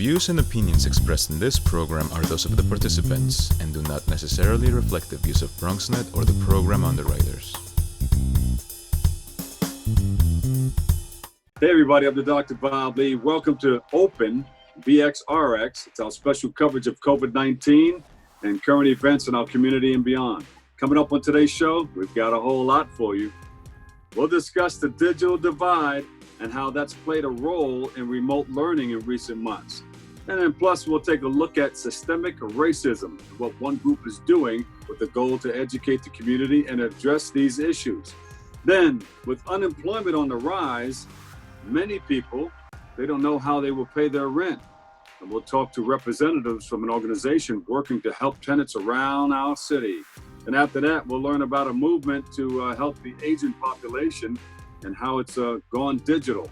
views and opinions expressed in this program are those of the participants and do not necessarily reflect the views of BronxNet or the program underwriters. Hey everybody, I'm the Dr. Bob Lee. Welcome to Open BxRx. It's our special coverage of COVID-19 and current events in our community and beyond. Coming up on today's show, we've got a whole lot for you. We'll discuss the digital divide and how that's played a role in remote learning in recent months. And then plus we'll take a look at systemic racism, what one group is doing with the goal to educate the community and address these issues. Then, with unemployment on the rise, many people, they don't know how they will pay their rent. And we'll talk to representatives from an organization working to help tenants around our city. And after that, we'll learn about a movement to help the aging population and how it's gone digital.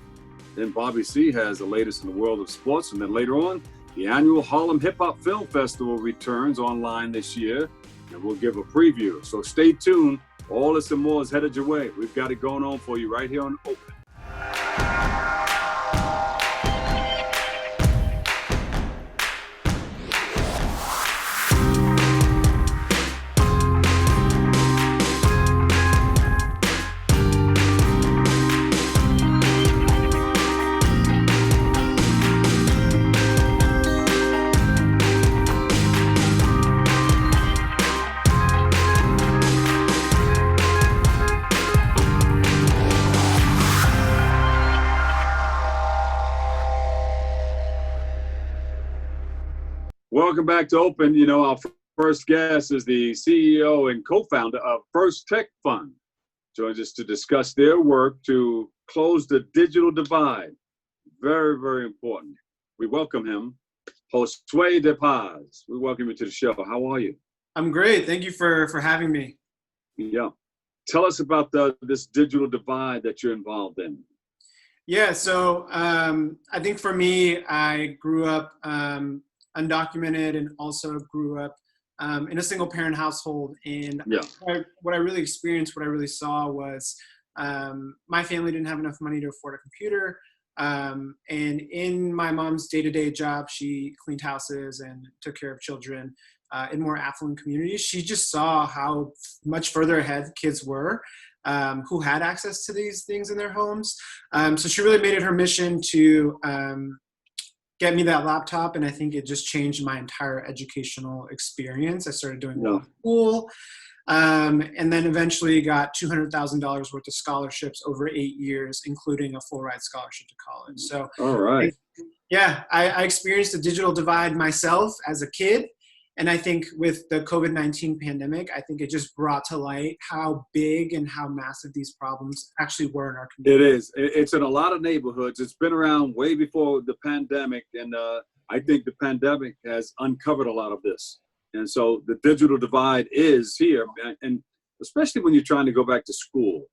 Then Bobby C has the latest in the world of sports. And then later on, the annual Harlem Hip Hop Film Festival returns online this year. And we'll give a preview. So stay tuned. All this and more is headed your way. We've got it going on for you right here on Open. Welcome back to Open. You know, our first guest is the CEO and co-founder of First Tech Fund. Joins us to discuss their work to close the digital divide. Very, very important. We welcome him, Josue De Paz. We welcome you to the show. How are you? I'm great. Thank you for having me. Yeah. Tell us about this digital divide that you're involved in. Yeah, so I think for me, I grew up undocumented and also grew up in a single parent household. And what I really experienced, what I really saw was my family didn't have enough money to afford a computer. And in my mom's day-to-day job, she cleaned houses and took care of children in more affluent communities. She just saw how much further ahead kids were who had access to these things in their homes. So she really made it her mission to get me that laptop, and I think it just changed my entire educational experience. I started doing well in school, and then eventually got $200,000 worth of scholarships over 8 years, including a full ride scholarship to college. So, all right. I experienced the digital divide myself as a kid. And I think with the COVID-19 pandemic, I think it just brought to light how big and how massive these problems actually were in our community. It is. It's in a lot of neighborhoods. It's been around way before the pandemic. And I think the pandemic has uncovered a lot of this. And so the digital divide is here. And especially when you're trying to go back to school,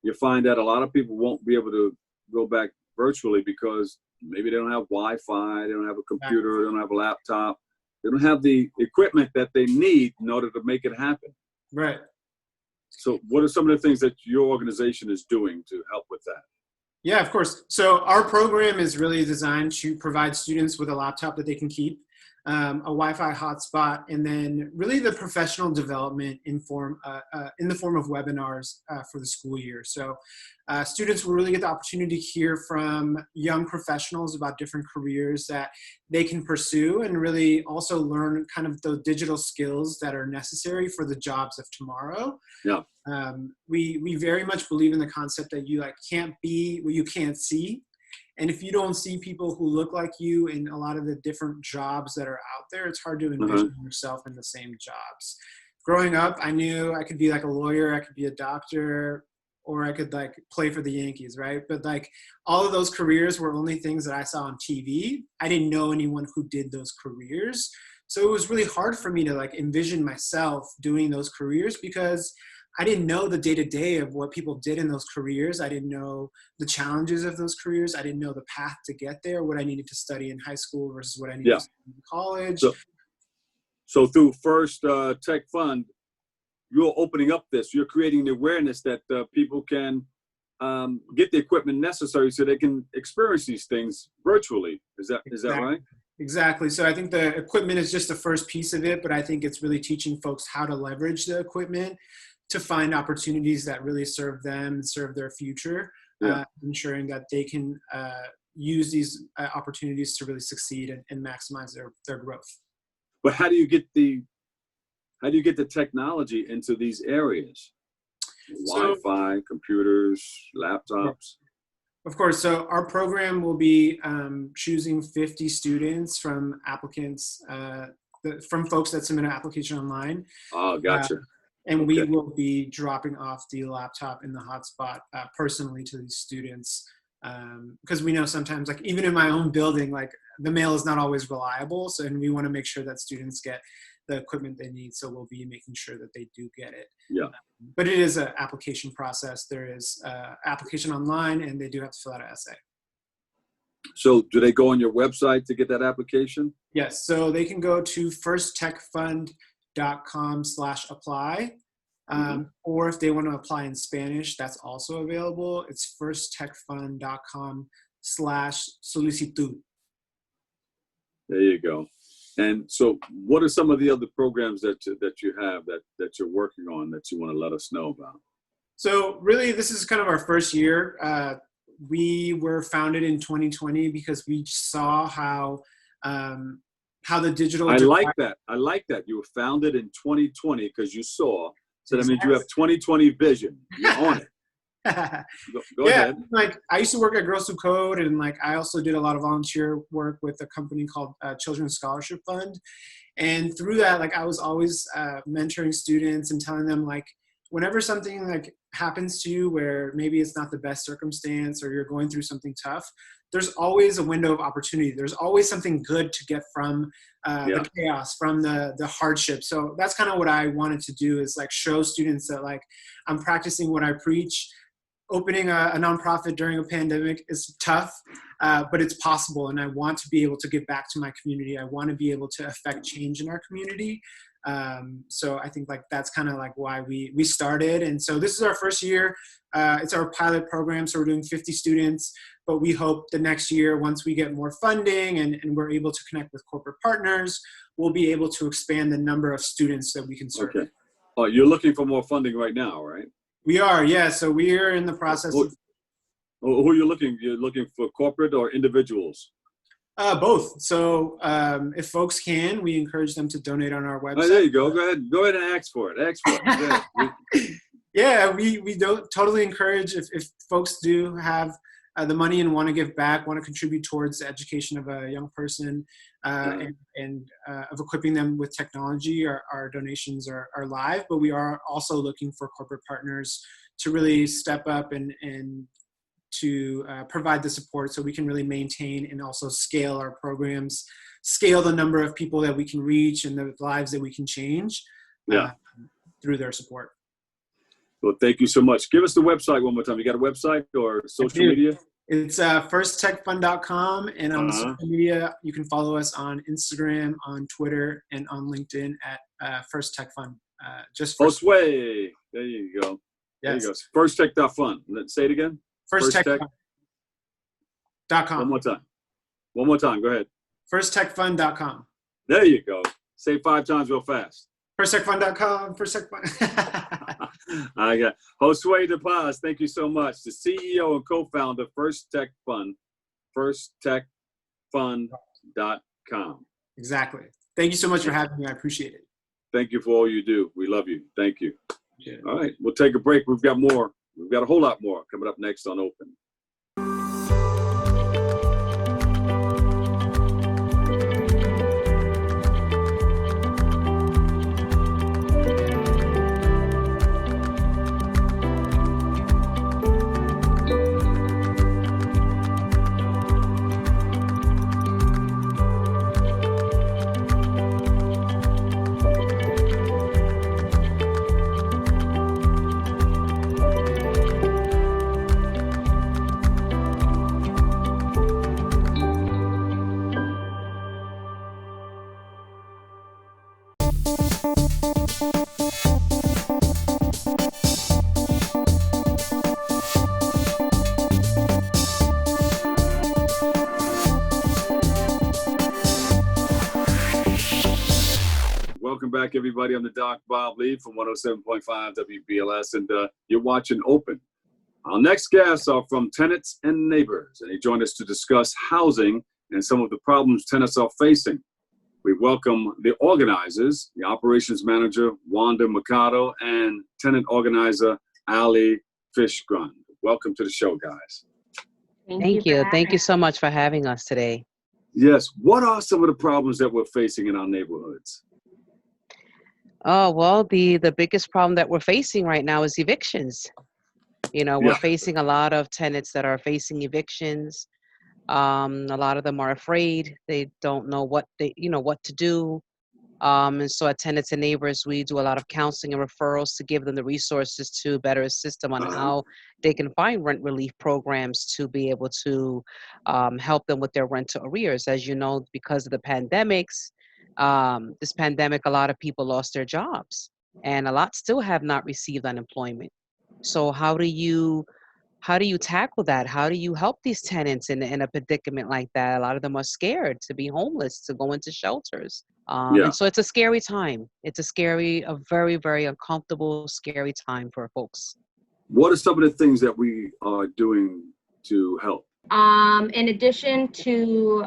you find that a lot of people won't be able to go back virtually because maybe they don't have Wi-Fi, they don't have a computer, they don't have a laptop. They don't have the equipment that they need in order to make it happen. Right. So what are some of the things that your organization is doing to help with that? Yeah, of course. So our program is really designed to provide students with a laptop that they can keep, a Wi-Fi hotspot, and then really the professional development in the form of webinars for the school year. So students will really get the opportunity to hear from young professionals about different careers that they can pursue and really also learn kind of the digital skills that are necessary for the jobs of tomorrow. Yeah. We very much believe in the concept that you can't be what you can't see. And if you don't see people who look like you in a lot of the different jobs that are out there, it's hard to envision yourself in the same jobs. Growing up, I knew I could be like a lawyer, I could be a doctor, or I could play for the Yankees, right? But all of those careers were only things that I saw on TV. I didn't know anyone who did those careers. So it was really hard for me to envision myself doing those careers because I didn't know the day-to-day of what people did in those careers. I didn't know the challenges of those careers. I didn't know the path to get there, what I needed to study in high school versus what I needed to study in college. So through First Tech Fund, you're opening up this. You're creating the awareness that people can get the equipment necessary so they can experience these things virtually. Is that right? Exactly. So I think the equipment is just the first piece of it, but I think it's really teaching folks how to leverage the equipment to find opportunities that really serve them and serve their future, ensuring that they can use these opportunities to really succeed and maximize their growth. But how do you get the technology into these areas? Wi-Fi, computers, laptops. Of course. So our program will be choosing 50 students from applicants, from folks that submit an application online. Oh, gotcha. And we will be dropping off the laptop in the hotspot personally to these students. Because we know sometimes, like even in my own building, like the mail is not always reliable. So, and we want to make sure that students get the equipment they need. So we'll be making sure that they do get it. Yeah. But it is an application process. There is application online, and they do have to fill out an essay. So do they go on your website to get that application? Yes. So they can go to firsttechfund.com/apply. Or if they want to apply in Spanish, that's also available. It's firsttechfund.com/solicitud. There you go. And so what are some of the other programs that you have that you're working on that you want to let us know about? So really, this is kind of our first year. We were founded in 2020 because we saw how the digital. I like that. You were founded in 2020 because you saw. So that means you have 2020 vision. You're on it. Go ahead. Like I used to work at Girls Who Code, and like I also did a lot of volunteer work with a company called Children's Scholarship Fund. And through that, like I was always mentoring students and telling them like, whenever something like happens to you where maybe it's not the best circumstance or you're going through something tough, there's always a window of opportunity. There's always something good to get from the chaos, from the hardship. So that's kind of what I wanted to do, is like show students that like I'm practicing what I preach. Opening a nonprofit during a pandemic is tough, but it's possible. And I want to be able to give back to my community. I want to be able to affect change in our community. So I think like that's kind of like why we started. And so this is our first year. It's our pilot program. So we're doing 50 students, but we hope the next year, once we get more funding and we're able to connect with corporate partners, we'll be able to expand the number of students that we can serve. Okay. Oh, you're looking for more funding right now, right? We are, yeah. So we are in the process of. Who are you looking? You're looking for corporate or individuals? Both. So if folks can, we encourage them to donate on our website. Oh, there you go. Go ahead and ask for it. Yeah, we don't totally encourage if folks do have the money and want to give back, want to contribute towards the education of a young person and of equipping them with technology. Our donations are live, but we are also looking for corporate partners to really step up and to provide the support so we can really maintain and also scale our programs, scale the number of people that we can reach and the lives that we can change through their support. Well, thank you so much. Give us the website one more time. You got a website or social media? It's firsttechfund.com, and on social media, you can follow us on Instagram, on Twitter, and on LinkedIn at firsttechfund. Josue. There you go. Yes. There you go. Firsttech.fund. Let's say it again. Firsttechfund.com. One more time. Go ahead. Firsttechfund.com. There you go. Say 5 times real fast. Firsttechfund.com. Firsttechfund. I got Josue De Paz. Thank you so much. The CEO and co-founder, First Tech Fund, firsttechfund.com. Exactly. Thank you so much for having me. I appreciate it. Thank you for all you do. We love you. Thank you. Yeah. All right. We'll take a break. We've got more. We've got a whole lot more coming up next on Open. Welcome back, everybody. I'm the Doc Bob Lee from 107.5 WBLS, and you're watching Open. Our next guests are from Tenants and Neighbors, and they joined us to discuss housing and some of the problems tenants are facing. We welcome the organizers, the operations manager, Wanda Mercado, and tenant organizer, Allie Fischgrund. Welcome to the show, guys. Thank you. Thank you so much for having us today. Yes. What are some of the problems that we're facing in our neighborhoods? Oh, well, the biggest problem that we're facing right now is evictions. You know, we're facing a lot of tenants that are facing evictions. A lot of them are afraid. They don't know what to do. And so at Tenants and Neighbors, we do a lot of counseling and referrals to give them the resources to better assist them on how they can find rent relief programs to be able to help them with their rent arrears. As you know, because of the pandemics, this pandemic, a lot of people lost their jobs, and a lot still have not received unemployment. So how do you tackle that? How do you help these tenants in a predicament like that? A lot of them are scared to be homeless, to go into shelters. And so it's a scary time. It's a very, very uncomfortable, scary time for folks. What are some of the things that we are doing to help? In addition to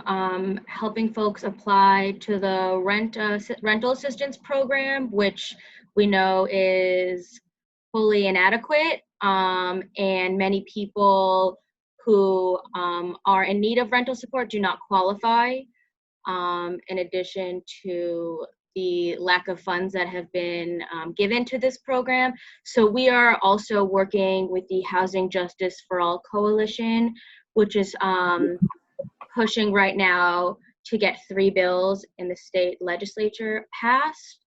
helping folks apply to the rental assistance program, which we know is fully inadequate, and many people who are in need of rental support do not qualify, in addition to the lack of funds that have been given to this program. So we are also working with the Housing Justice for All Coalition, which is pushing right now to get 3 bills in the state legislature passed,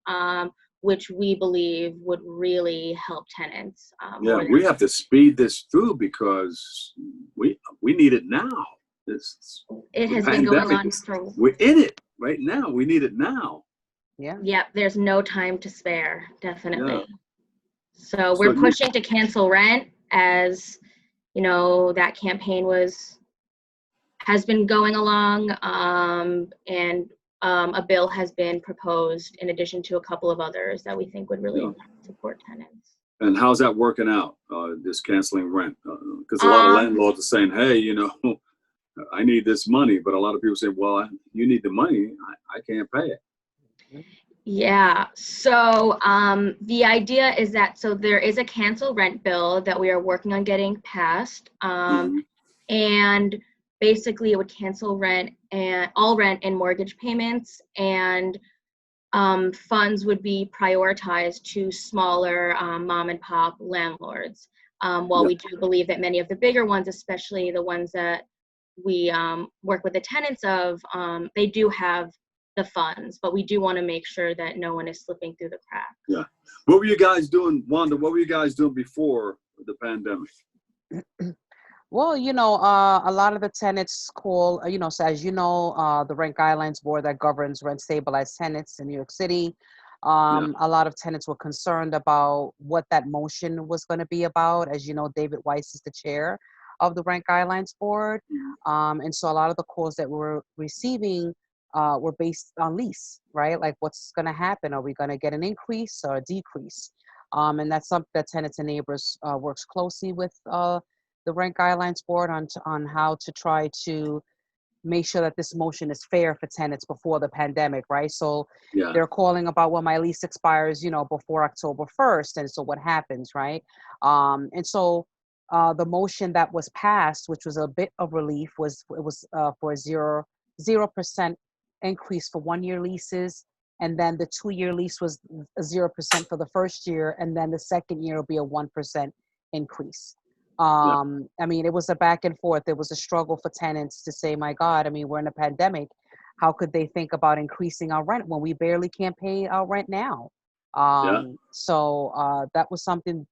which we believe would really help tenants. We have to speed this through because we need it now. It has been going on for... We're in it right now. We need it now. Yeah. Yep, there's no time to spare, definitely. Yeah. So we're pushing to cancel rent, as you know, that campaign has been going along, and a bill has been proposed in addition to a couple of others that we think would really support tenants. And how's that working out, this canceling rent? Because a lot of landlords are saying, hey, you know, I need this money, but a lot of people say, well, you need the money, I can't pay it. Yeah, so the idea is that, so there is a cancel rent bill that we are working on getting passed, and basically it would cancel rent and all rent and mortgage payments, and funds would be prioritized to smaller mom and pop landlords. While we do believe that many of the bigger ones, especially the ones that we work with the tenants of, they do have the funds, but we do want to make sure that no one is slipping through the cracks. Yeah. What were you guys doing, Wanda? What were you guys doing before the pandemic? Well, you know, a lot of the tenants call, you know, so as you know, the Rent Guidelines Board that governs rent stabilized tenants in New York City, a lot of tenants were concerned about what that motion was going to be about. As you know, David Weiss is the chair of the Rent Guidelines Board. And so a lot of the calls that we're receiving were based on lease, right? Like, what's going to happen? Are we going to get an increase or a decrease? And that's something that Tenants and Neighbors works closely with the Rent Guidelines Board on how to try to make sure that this motion is fair for tenants before the pandemic, right? So they're calling about, well, my lease expires, you know, before October 1st. And so what happens, right? And so the motion that was passed, which was a bit of relief, was for a 0% increase for 1-year leases, and then the 2-year lease was a 0% for the first year, and then the second year will be a 1% increase. I mean, it was a back and forth. It was a struggle for tenants to say, my God, I mean, we're in a pandemic. How could they think about increasing our rent when we barely can't pay our rent now? So that was something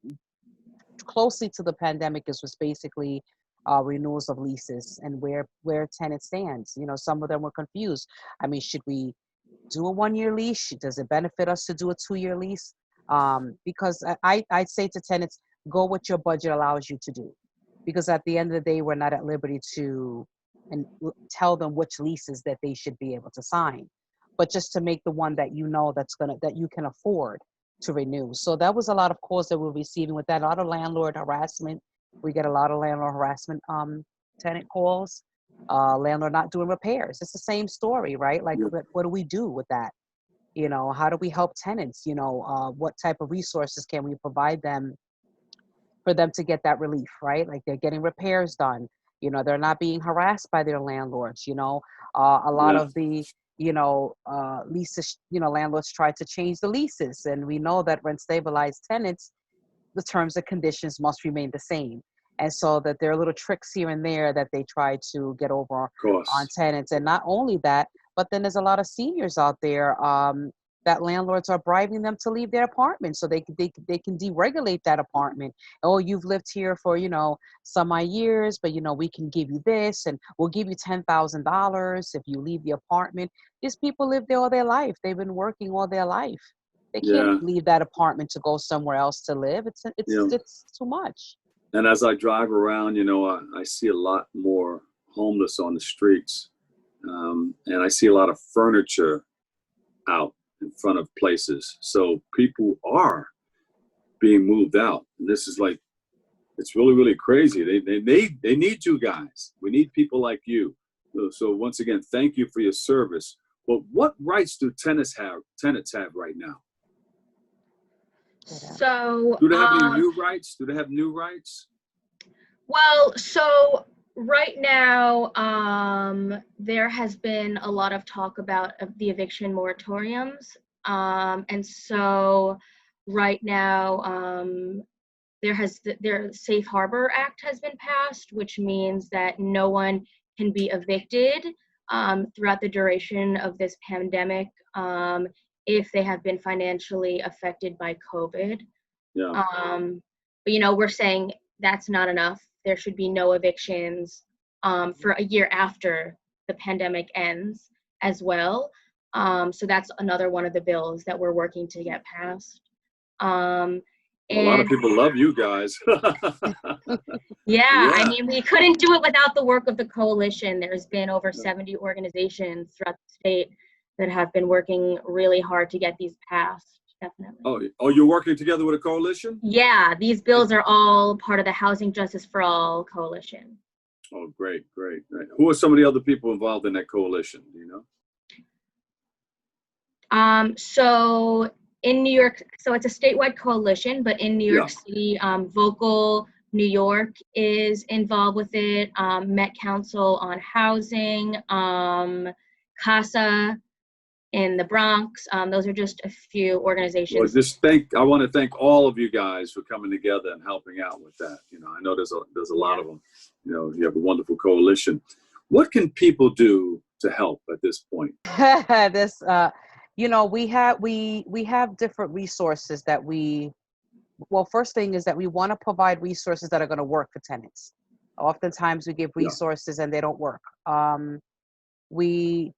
closely to the pandemic. Was basically renewals of leases and where tenant stands. You know, some of them were confused. I mean, should we do a 1-year lease? Does it benefit us to do a 2-year lease? Because I'd say to tenants, go what your budget allows you to do. Because at the end of the day, we're not at liberty to tell them which leases that they should be able to sign. but just to make the one that that you can afford to renew. So that was a lot of calls that we're receiving with that. A lot of landlord harassment. We get a lot of landlord harassment tenant calls. Landlord not doing repairs. It's the same story, right? Like, what do we do with that? You know, how do we help tenants? You know, what type of resources can we provide them for them to get that relief, right? Like, they're getting repairs done. You know, they're not being harassed by their landlords. You know, a lot of the, leases, landlords try to change the leases. And we know that rent stabilized tenants, the terms and conditions must remain the same. And so that there are little tricks here and there that they try to get over on tenants. And not only that, but then there's a lot of seniors out there that landlords are bribing them to leave their apartment so they can deregulate that apartment. Oh, you've lived here for, some odd years, but, we can give you this and we'll give you $10,000 if you leave the apartment. These people live there all their life. They've been working all their life. They can't leave that apartment to go somewhere else to live. It's too much. And as I drive around, I see a lot more homeless on the streets. And I see a lot of furniture out in front of places. So people are being moved out. And this is like, it's really, really crazy. They need you guys. We need people like you. So once again, thank you for your service. But what rights do tenants have right now? So do they have any new rights? Do they have new rights? Well, so right now, there has been a lot of talk about the eviction moratoriums. And so right now, their Safe Harbor Act has been passed, which means that no one can be evicted throughout the duration of this pandemic if they have been financially affected by COVID. Yeah. But, we're saying that's not enough. There should be no evictions for a year after the pandemic ends as well. So that's another one of the bills that we're working to get passed. A lot of people love you guys. Yeah, I mean, we couldn't do it without the work of the coalition. There's been over 70 organizations throughout the state that have been working really hard to get these passed. Definitely. Oh, you're working together with a coalition? Yeah, these bills are all part of the Housing Justice for All coalition. Oh, great. Who are some of the other people involved in that coalition? Do you know? So in New York, so it's a statewide coalition, but in New York City, Vocal New York is involved with it. Met Council on Housing, CASA in the Bronx. Those are just a few organizations. Well, I want to thank all of you guys for coming together and helping out with that. I know there's a lot of them. You have a wonderful coalition. What can people do to help at this point? We have different resources that first thing is that we want to provide resources that are going to work for tenants. Oftentimes we give resources and they don't work. We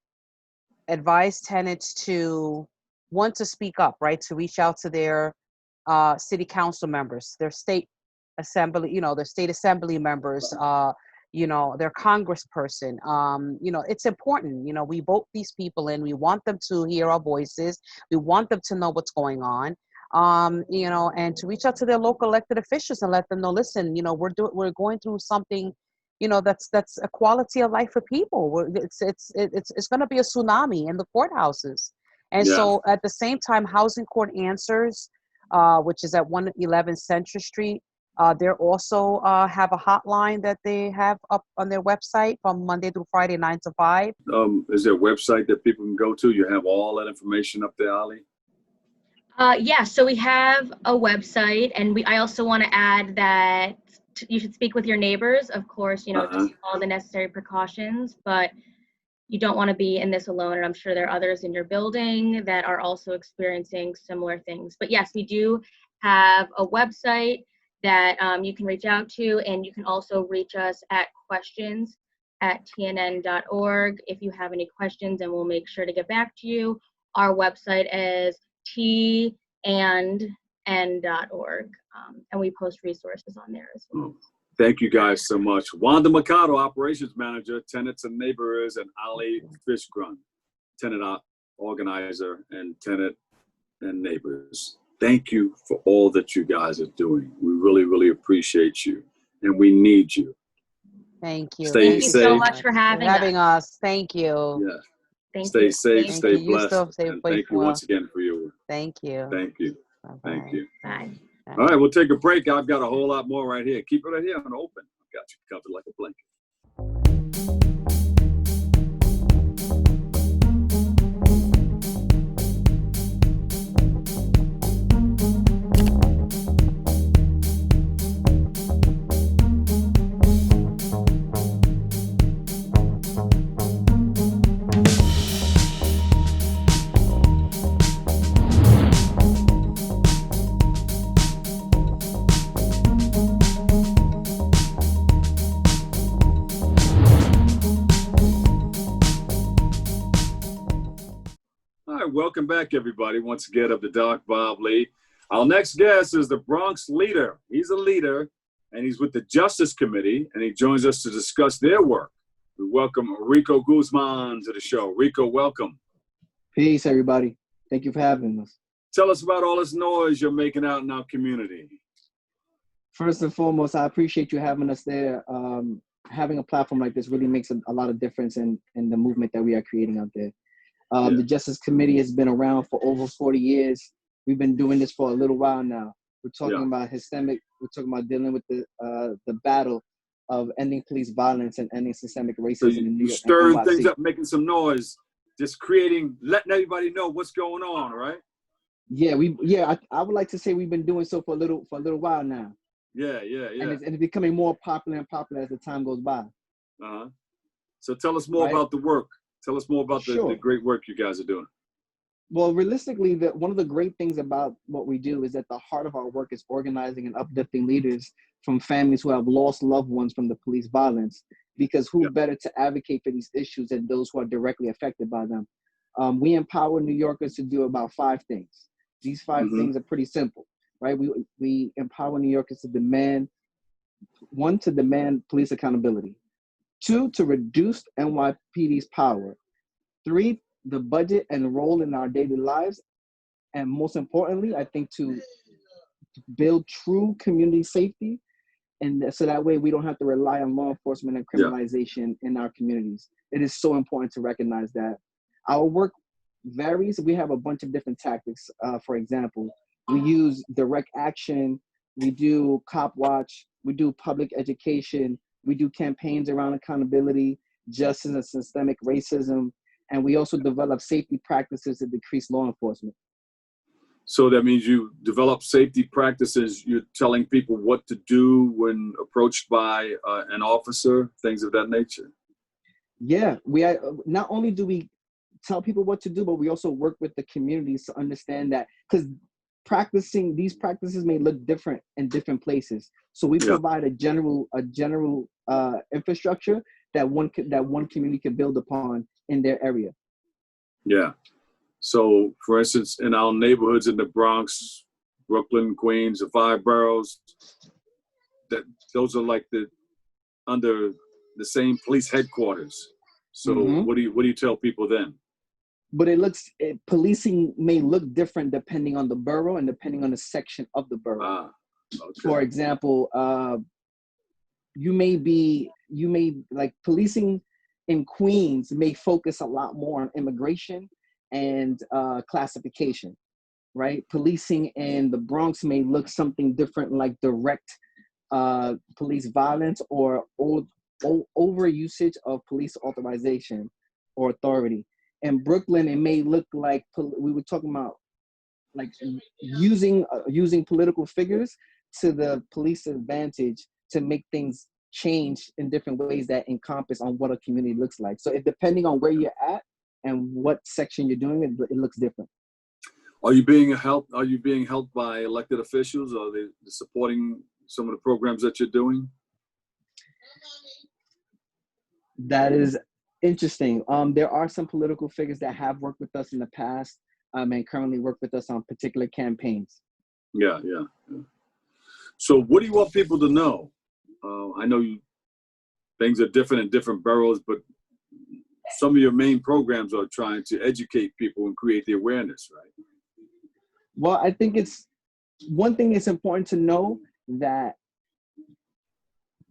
advise tenants to want to speak up, right? To reach out to their city council members, their state assembly, their state assembly members, their congressperson. It's important. We vote these people in. We want them to hear our voices. We want them to know what's going on. And to reach out to their local elected officials and let them know, listen, we're going through something, that's a quality of life for people. It's going to be a tsunami in the courthouses. And so at the same time, Housing Court Answers, which is at 111 Central Street, they also have a hotline that they have up on their website from Monday through Friday, 9 to 5. Is there a website that people can go to? You have all that information up there, Allie? So we have a website, and I also want to add that you should speak with your neighbors, of course, just all the necessary precautions, but you don't want to be in this alone. And I'm sure there are others in your building that are also experiencing similar things. But yes, we do have a website that you can reach out to, and you can also reach us at questions@tnn.org if you have any questions, and we'll make sure to get back to you. Our website is tnn.org, and we post resources on there as well. Thank you guys so much. Wanda Mercado, Operations Manager, Tenants and Neighbors, and Allie Fischgrund, Tenant organizer, and tenant and neighbors. Thank you for all that you guys are doing. We really, really appreciate you, and we need you. Thank you. Stay Thank you safe. so much for having us. us. Thank you. Yeah. Thank Stay you. safe, Thank stay you. You blessed, still stay and safe thank you well. once again for your work. Thank you. Thank you. Bye-bye. Thank you. Bye. All right, we'll take a break. I've got a whole lot more right here. Keep it right here and open. I've got you covered like a blanket. All right, welcome back, everybody. Once again, of the Doc Bob Lee. Our next guest is the Bronx Leader. He's a leader, and he's with the Justice Committee, and he joins us to discuss their work. We welcome Riko Guzman to the show. Riko, welcome. Peace, everybody. Thank you for having us. Tell us about all this noise you're making out in our community. First and foremost, I appreciate you having us there. Having a platform like this really makes a lot of difference in the movement that we are creating out there. The Justice Committee has been around for over 40 years. We've been doing this for a little while now. We're talking about we're talking about dealing with the battle of ending police violence and ending systemic racism So in New York. stirring things up, making some noise, just letting everybody know what's going on, right? Yeah, I would like to say we've been doing so for a little while now. Yeah. And it's becoming more popular and popular as the time goes by. Uh-huh. So tell us more about the work. Tell us more about the great work you guys are doing. Well, realistically, one of the great things about what we do is that the heart of our work is organizing and uplifting leaders from families who have lost loved ones from the police violence, because who better to advocate for these issues than those who are directly affected by them? We empower New Yorkers to do about 5 things. These 5 things are pretty simple, right? We empower New Yorkers to demand police accountability. 2, to reduce NYPD's power. 3, the budget and role in our daily lives. And most importantly, I think to build true community safety. And so that way we don't have to rely on law enforcement and criminalization in our communities. It is so important to recognize that. Our work varies. We have a bunch of different tactics. For example, we use direct action. We do cop watch. We do public education. We do campaigns around accountability, justice, and systemic racism. And we also develop safety practices to decrease law enforcement. So that means you develop safety practices. You're telling people what to do when approached by an officer, things of that nature. Yeah, not only do we tell people what to do, but we also work with the communities to understand that, because these practices may look different in different places. So we provide a general infrastructure that one community can build upon in their area. Yeah. So, for instance, in our neighborhoods in the Bronx, Brooklyn, Queens, the 5 boroughs, those are like under the same police headquarters. So, what do you tell people then? But policing may look different depending on the borough and depending on the section of the borough. Okay. For example, policing in Queens may focus a lot more on immigration and classification, right? Policing in the Bronx may look something different, like direct police violence or over usage of police authorization or authority. In Brooklyn, it may look like we were talking about, like using political figures to the police advantage to make things change in different ways that encompass on what a community looks like. So depending on where you're at and what section you're doing, it looks different. Are you being helped by elected officials? Are they supporting some of the programs that you're doing? That is interesting. There are some political figures that have worked with us in the past and currently work with us on particular campaigns. Yeah. So what do you want people to know? I know things are different in different boroughs, but some of your main programs are trying to educate people and create the awareness, right? Well, I think it's one thing it's important to know that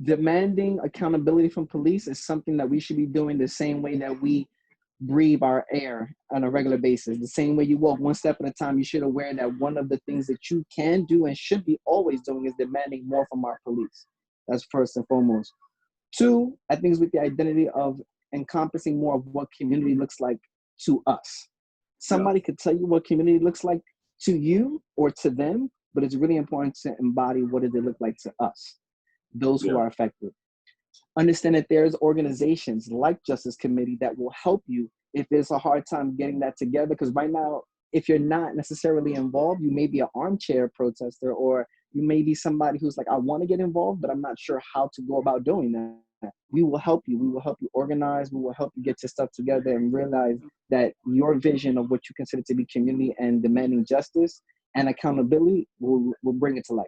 demanding accountability from police is something that we should be doing the same way that we breathe our air on a regular basis. The same way you walk one step at a time, you should aware that one of the things that you can do and should be always doing is demanding more from our police. That's first and foremost. Two, I think is with the identity of encompassing more of what community looks like to us. Somebody could tell you what community looks like to you or to them, but it's really important to embody what does it look like to us, those who are affected. Understand that there's organizations like Justice Committee that will help you if there's a hard time getting that together. Because right now, if you're not necessarily involved, you may be an armchair protester, or you may be somebody who's like, I want to get involved, but I'm not sure how to go about doing that. We will help you. We will help you organize. We will help you get your stuff together and realize that your vision of what you consider to be community and demanding justice and accountability will bring it to life.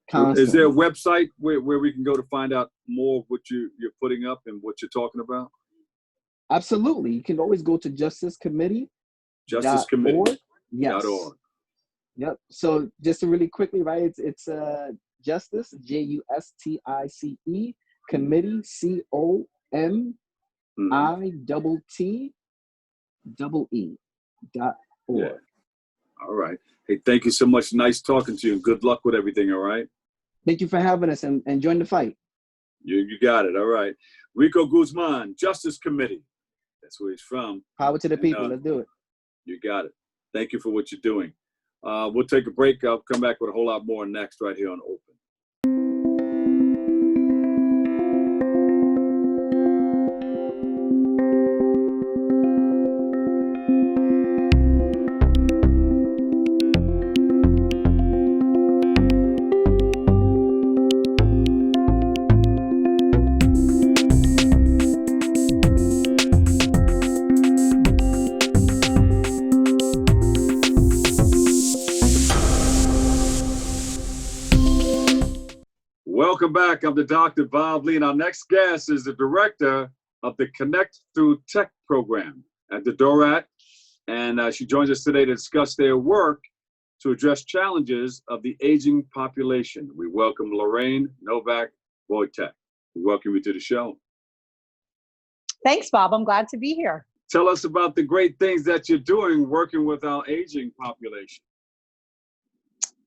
Constantly. Is there a website where we can go to find out more of what you're putting up and what you're talking about? Absolutely. You can always go to Justice Committee. Justice Committee. Yes. .org. Yep. So just to really quickly, right? It's Justice, JUSTICE, Committee, COMITTEE.org. Yeah. All right. Hey, thank you so much. Nice talking to you, and good luck with everything. All right. Thank you for having us and join the fight. You got it. All right. Riko Guzman, Justice Committee. That's where he's from. Power to the people. Let's do it. You got it. Thank you for what you're doing. We'll take a break. I'll come back with a whole lot more next right here on Open. Welcome back. I'm the Dr. Bob Lee, and our next guest is the director of the Connect Through Tech program at the DOROT, and she joins us today to discuss their work to address challenges of the aging population. We welcome Lorraine Novack Voytek. We welcome you to the show. Thanks, Bob. I'm glad to be here. Tell us about the great things that you're doing working with our aging population.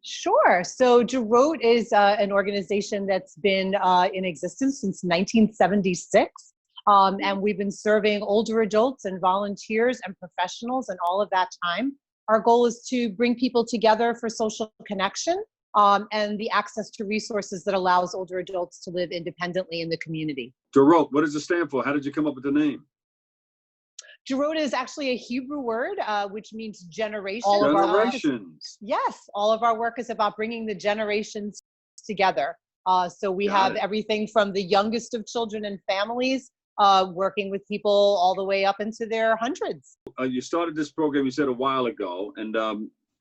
Sure. So DOROT is an organization that's been in existence since 1976. And we've been serving older adults and volunteers and professionals and all of that time. Our goal is to bring people together for social connection and the access to resources that allows older adults to live independently in the community. DOROT, what does it stand for? How did you come up with the name? DOROT is actually a Hebrew word, which means generation. Generations. Yes, all of our work is about bringing the generations together. So we have everything from the youngest of children and families, working with people all the way up into their hundreds. You started this program, you said, a while ago, and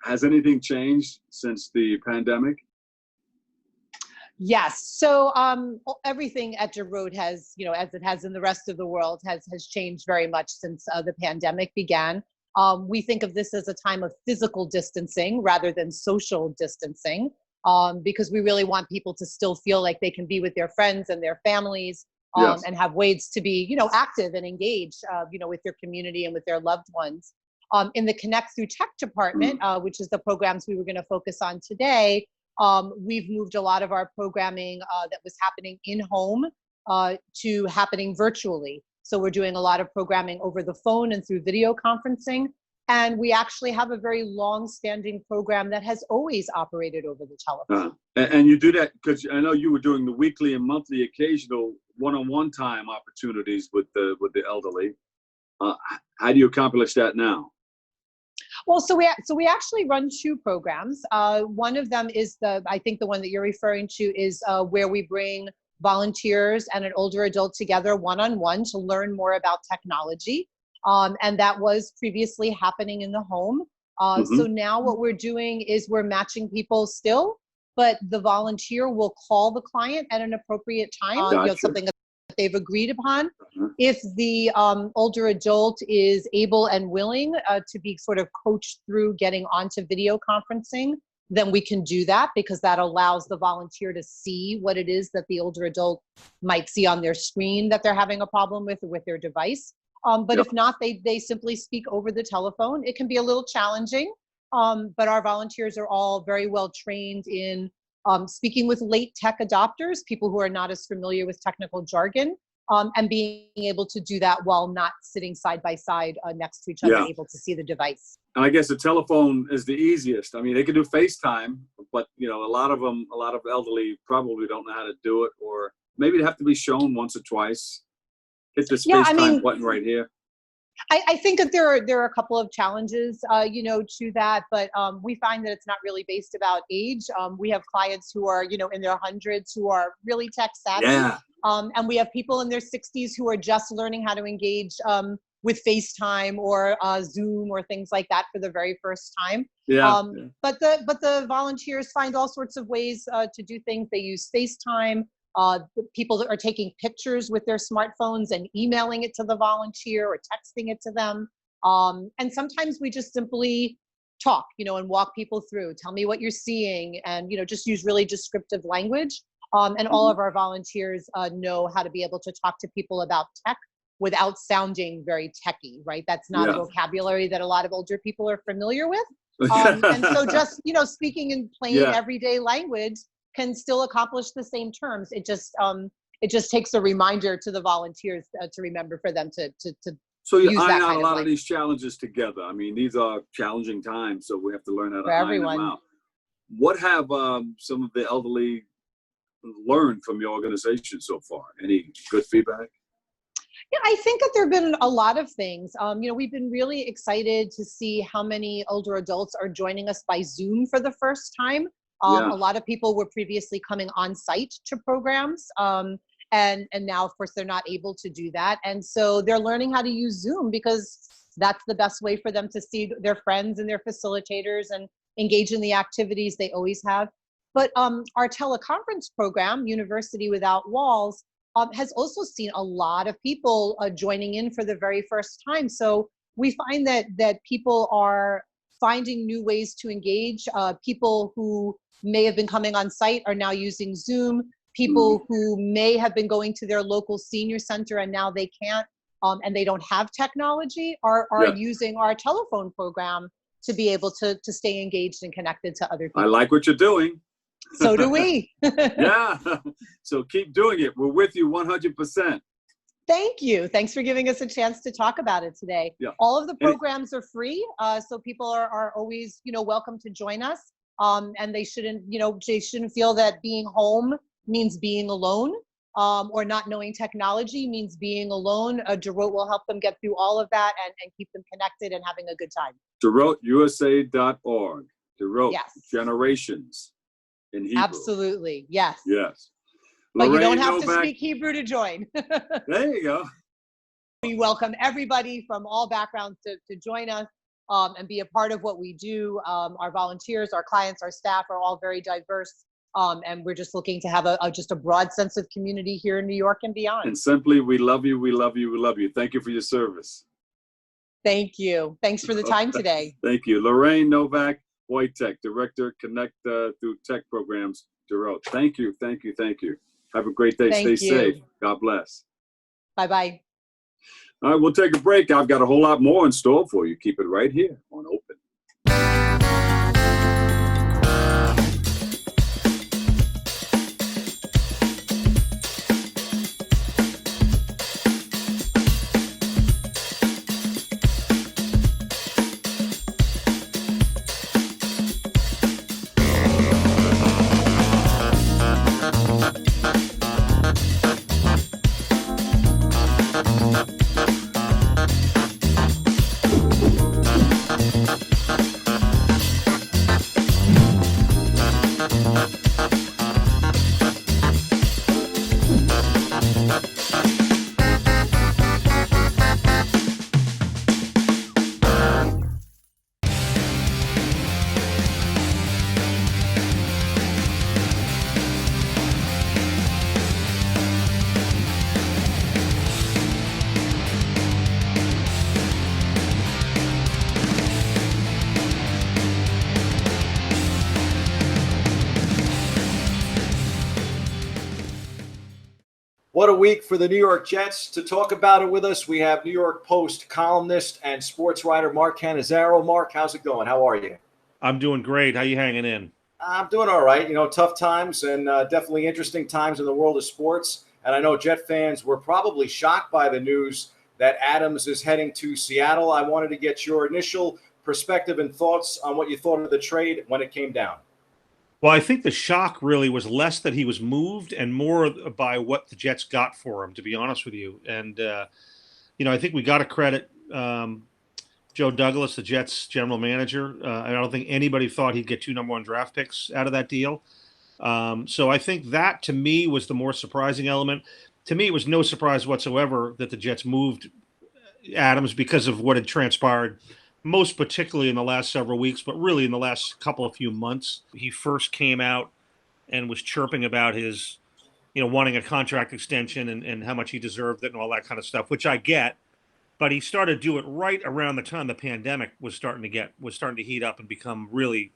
has anything changed since the pandemic? Yes. So everything at DOROT has, as it has in the rest of the world, has changed very much since the pandemic began. We think of this as a time of physical distancing rather than social distancing, because we really want people to still feel like they can be with their friends and their families, and have ways to be, active and engaged, with their community and with their loved ones. In the Connect Through Tech department, which is the programs we were going to focus on today, we've moved a lot of our programming that was happening in home to happening virtually. So we're doing a lot of programming over the phone and through video conferencing. And we actually have a very long-standing program that has always operated over the telephone. And you do that because I know you were doing the weekly and monthly occasional one-on-one time opportunities with the elderly. How do you accomplish that now? Well, so we actually run two programs. One of them is I think the one that you're referring to is where we bring volunteers and an older adult together one-on-one to learn more about technology. And that was previously happening in the home. So now what we're doing is we're matching people still, but the volunteer will call the client at an appropriate time, something that they've agreed upon. If the older adult is able and willing to be sort of coached through getting onto video conferencing, then we can do that, because that allows the volunteer to see what it is that the older adult might see on their screen that they're having a problem with their device. But if not, they simply speak over the telephone. It can be a little challenging, but our volunteers are all very well trained in speaking with late tech adopters, people who are not as familiar with technical jargon, and being able to do that while not sitting side by side next to each other, able to see the device. And I guess the telephone is the easiest. I mean, they can do FaceTime, but a lot of elderly probably don't know how to do it, or maybe they have to be shown once or twice. Hit this FaceTime button right here. I think that there are a couple of challenges, to that, but we find that it's not really based about age. We have clients who are, in their hundreds who are really tech savvy. Yeah. And we have people in their 60s who are just learning how to engage with FaceTime or Zoom or things like that for the very first time. But the volunteers find all sorts of ways to do things. They use FaceTime. People that are taking pictures with their smartphones and emailing it to the volunteer or texting it to them. And sometimes we just simply talk, and walk people through, tell me what you're seeing, and, just use really descriptive language. And all of our volunteers know how to be able to talk to people about tech without sounding very techy, right? That's not a vocabulary that a lot of older people are familiar with. And so just, speaking in plain everyday language can still accomplish the same terms. It just takes a reminder to the volunteers to remember for them to so you iron out a lot of these challenges together. I mean, these are challenging times, so we have to learn how to iron them out. What have some of the elderly learned from your organization so far? Any good feedback? Yeah, I think that there have been a lot of things. We've been really excited to see how many older adults are joining us by Zoom for the first time. A lot of people were previously coming on site to programs, and now, of course, they're not able to do that. And so they're learning how to use Zoom because that's the best way for them to see their friends and their facilitators and engage in the activities they always have. But our teleconference program, University Without Walls, has also seen a lot of people joining in for the very first time. So we find that people are finding new ways to engage. People who may have been coming on site are now using Zoom. People who may have been going to their local senior center and now they can't, and they don't have technology, are using our telephone program to be able to stay engaged and connected to other people. I like what you're doing. So do we. So keep doing it. We're with you 100%. Thank you. Thanks for giving us a chance to talk about it today. All of the programs are free, so people are always, welcome to join us. And they shouldn't feel that being home means being alone, or not knowing technology means being alone. DOROT will help them get through all of that and keep them connected and having a good time. DOROTusa.org. DOROT. Generations. In Hebrew. Absolutely. Yes. Yes. But you don't have to speak Hebrew to join. There you go. We welcome everybody from all backgrounds to join us and be a part of what we do. Our volunteers, our clients, our staff are all very diverse. And we're just looking to have just a broad sense of community here in New York and beyond. And simply, we love you, we love you, we love you. Thank you for your service. Thank you. Thanks for the time today. Thank you. Lorraine Novack Voytek, Director, Connect Through Tech Programs, DOROT. Thank you, thank you, thank you. Have a great day. Stay safe. God bless. Bye-bye. All right, we'll take a break. I've got a whole lot more in store for you. Keep it right here on Open. What a week for the New York Jets. To talk about it with us, we have New York Post columnist and sports writer Mark Cannizzaro. Mark, how's it going? How are you? I'm doing great. How you hanging in? I'm doing all right. You know, tough times and definitely interesting times in the world of sports. And I know Jet fans were probably shocked by the news that Adams is heading to Seattle. I wanted to get your initial perspective and thoughts on what you thought of the trade when it came down. Well, I think the shock really was less that he was moved and more by what the Jets got for him, to be honest with you. And, I think we got to credit Joe Douglas, the Jets general manager. I don't think anybody thought he'd get 2 number 1 draft picks out of that deal. So I think that, to me, was the more surprising element. To me, it was no surprise whatsoever that the Jets moved Adams because of what had transpired, most particularly in the last several weeks, but really in the last few months. He first came out and was chirping about his, wanting a contract extension and how much he deserved it and all that kind of stuff, which I get. But he started to do it right around the time the pandemic was starting to heat up and become really,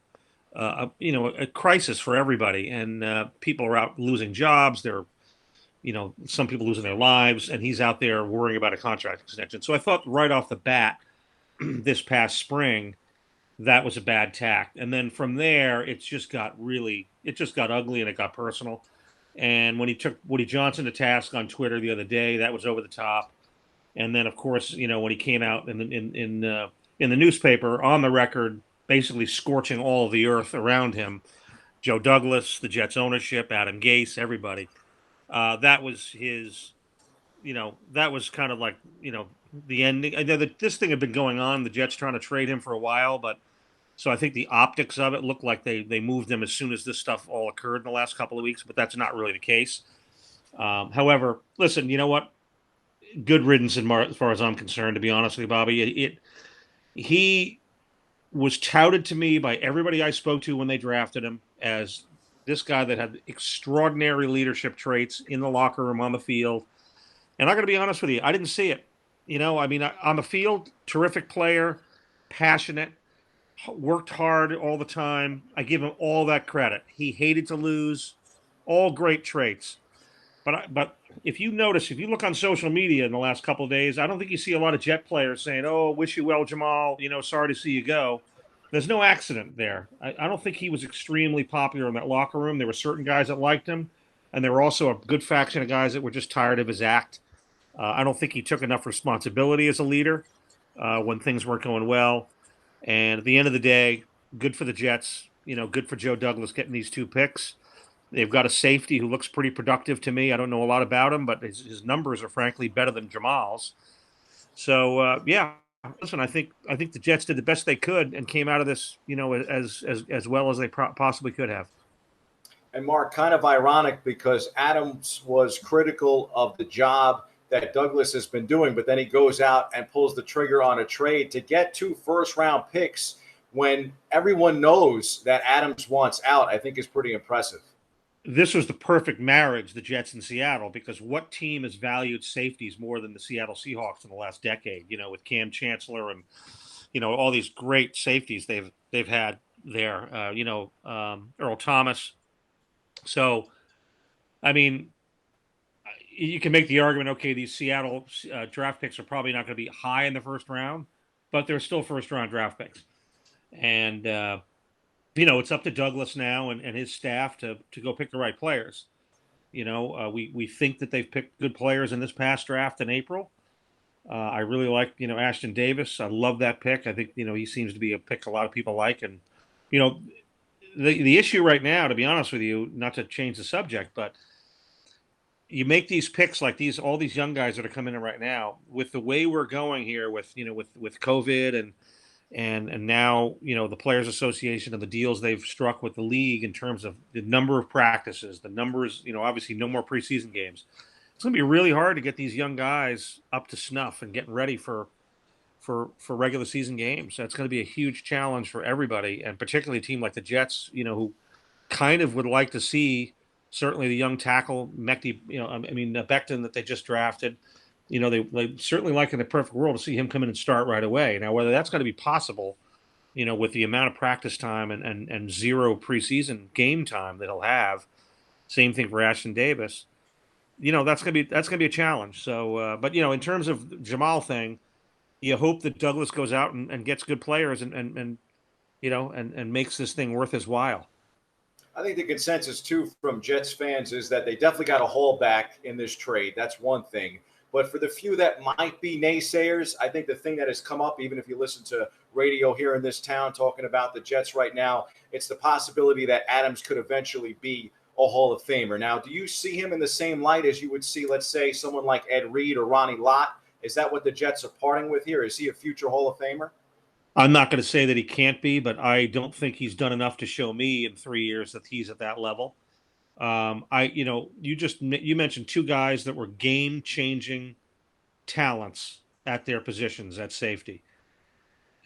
a crisis for everybody. And people are out losing jobs. They're, some people losing their lives, and he's out there worrying about a contract extension. So I thought right off the bat, this past spring, that was a bad tack. And then from there, it just got ugly and it got personal. And when he took Woody Johnson to task on Twitter the other day, that was over the top. And then, of course, when he came out in the newspaper on the record, basically scorching all of the earth around him, Joe Douglas, the Jets ownership, Adam Gase, everybody, that was his, that was kind of like, the ending. I know that this thing had been going on, the Jets trying to trade him for a while, but so I think the optics of it looked like they moved him as soon as this stuff all occurred in the last couple of weeks, but that's not really the case. However, listen, you know what? Good riddance as far as I'm concerned, to be honest with you, Bobby. He was touted to me by everybody I spoke to when they drafted him as this guy that had extraordinary leadership traits in the locker room, on the field. And I'm going to be honest with you, I didn't see it. On the field, terrific player, passionate, worked hard all the time. I give him all that credit. He hated to lose, all great traits. But if you look on social media in the last couple of days, I don't think you see a lot of Jet players saying, "Oh, wish you well, Jamal. Sorry to see you go." There's no accident there. I don't think he was extremely popular in that locker room. There were certain guys that liked him, and there were also a good faction of guys that were just tired of his act. I don't think he took enough responsibility as a leader when things weren't going well. And at the end of the day, good for the Jets. Good for Joe Douglas getting these 2 picks. They've got a safety who looks pretty productive to me. I don't know a lot about him, but his numbers are frankly better than Jamal's. So listen, I think the Jets did the best they could and came out of this, as well as they possibly could have. And Mark, kind of ironic because Adams was critical of the job that Douglas has been doing, but then he goes out and pulls the trigger on a trade to get 2 first-round picks when everyone knows that Adams wants out, I think is pretty impressive. This was the perfect marriage, the Jets and Seattle, because what team has valued safeties more than the Seattle Seahawks in the last decade, with Cam Chancellor and, all these great safeties they've had there, Earl Thomas. So, I mean, you can make the argument, okay, these Seattle draft picks are probably not going to be high in the first round, but they're still first-round draft picks. And, it's up to Douglas now and his staff to go pick the right players. We think that they've picked good players in this past draft in April. I really like, Ashton Davis. I love that pick. I think, he seems to be a pick a lot of people like. And, the issue right now, to be honest with you, not to change the subject, but you make these picks like all these young guys that are coming in right now with the way we're going here with COVID and now, the Players Association and the deals they've struck with the league in terms of the number of practices, the numbers, obviously no more preseason games. It's going to be really hard to get these young guys up to snuff and getting ready for regular season games. That's going to be a huge challenge for everybody, and particularly a team like the Jets, who kind of would like to see certainly the young tackle, Becton that they just drafted. They certainly like in the perfect world to see him come in and start right away. Now, whether that's going to be possible, with the amount of practice time and 0 preseason game time that he'll have, same thing for Ashton Davis. that's gonna be a challenge. So, but in terms of the Jamal thing, you hope that Douglas goes out and gets good players and makes this thing worth his while. I think the consensus too from Jets fans is that they definitely got a haul back in this trade. That's one thing. But for the few that might be naysayers, I think the thing that has come up, even if you listen to radio here in this town talking about the Jets right now, it's the possibility that Adams could eventually be a Hall of Famer. Now, do you see him in the same light as you would see, let's say, someone like Ed Reed or Ronnie Lott? Is that what the Jets are parting with here? Is he a future Hall of Famer? I'm not going to say that he can't be, but I don't think he's done enough to show me in 3 years that he's at that level. You mentioned two guys that were game-changing talents at their positions at safety.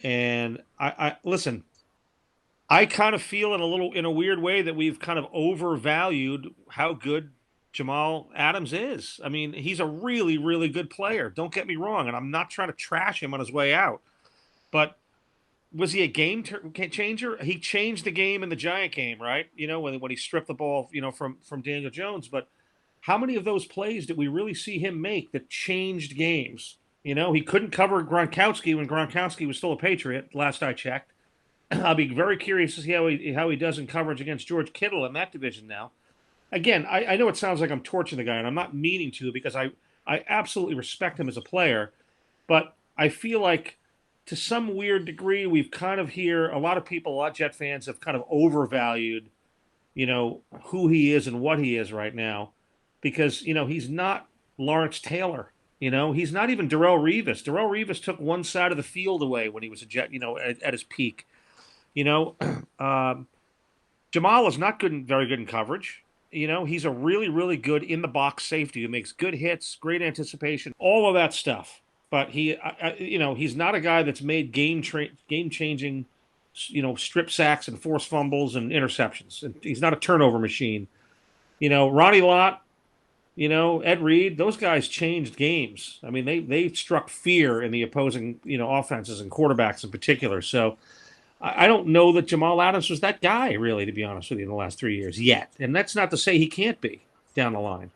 And I listen, I kind of feel in a weird way that we've kind of overvalued how good Jamal Adams is. I mean, he's a really, really good player. Don't get me wrong. And I'm not trying to trash him on his way out, but was he a game changer? He changed the game in the Giant game, right? When he stripped the ball, from Daniel Jones. But how many of those plays did we really see him make that changed games? He couldn't cover Gronkowski when Gronkowski was still a Patriot, last I checked. I'll be very curious to see how he does in coverage against George Kittle in that division now. Again, I know it sounds like I'm torching the guy, and I'm not meaning to, because I absolutely respect him as a player. But I feel like, to some weird degree, we've kind of a lot of people, a lot of Jet fans have kind of overvalued, who he is and what he is right now, because, he's not Lawrence Taylor. He's not even Darrelle Revis. Darrelle Revis took one side of the field away when he was a Jet, at his peak. Jamal is not very good in coverage. He's a really, really good in the box safety who makes good hits, great anticipation, all of that stuff. But he's not a guy that's made game-changing, strip sacks and forced fumbles and interceptions. And he's not a turnover machine. Ronnie Lott, Ed Reed, those guys changed games. I mean, they struck fear in the opposing, offenses and quarterbacks in particular. So I don't know that Jamal Adams was that guy, really, to be honest with you, in the last 3 years yet. And that's not to say he can't be down the line.